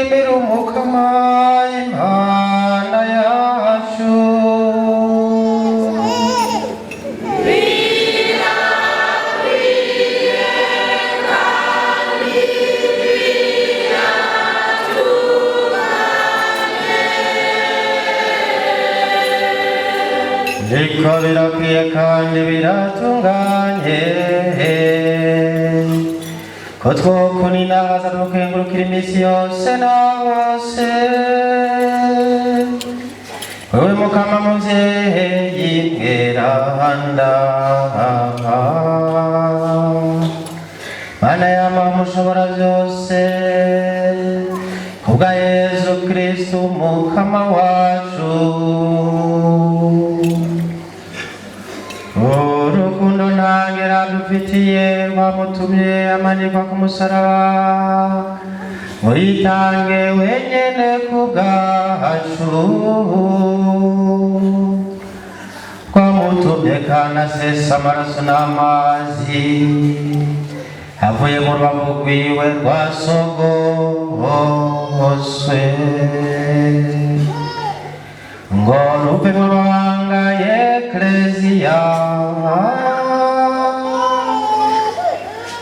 dushimira umukama Imana yacu. Niko birakwiye kandi biratunganye ko twokuninahaza tukengurukira iminsi yose na hose wewe mukama muvyeyi mweranda Mana yama mushobora vyose kubwa Yesu Kristu mukama wacu. Urukundo ntangera dufitiye rwamutumye amanikwa ku musaraba ngo yitange wenyene kubwacu. Twamutumye kandi asesa amaraso n'amazi avuye mu rubavu rwiwe rwasogoswe ngo rupe mu mabanga y'Ekleziya,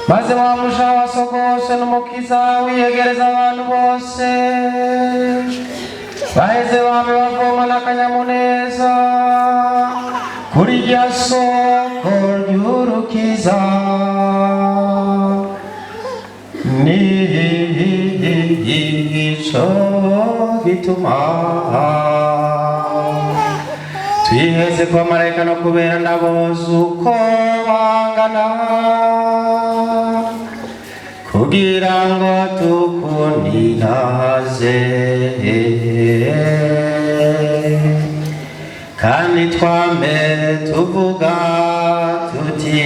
maze wa musha wasogoswe n'umukiza wiyegereza abantu bose baheze bame bavoma n'akanyamuneza kuri rya soko ry'urukiza. Nico gituma twiheze kwa marayika no kubera ndaboze uko bangana kugira ngo tukundinaze kandi twame tuvuga tuti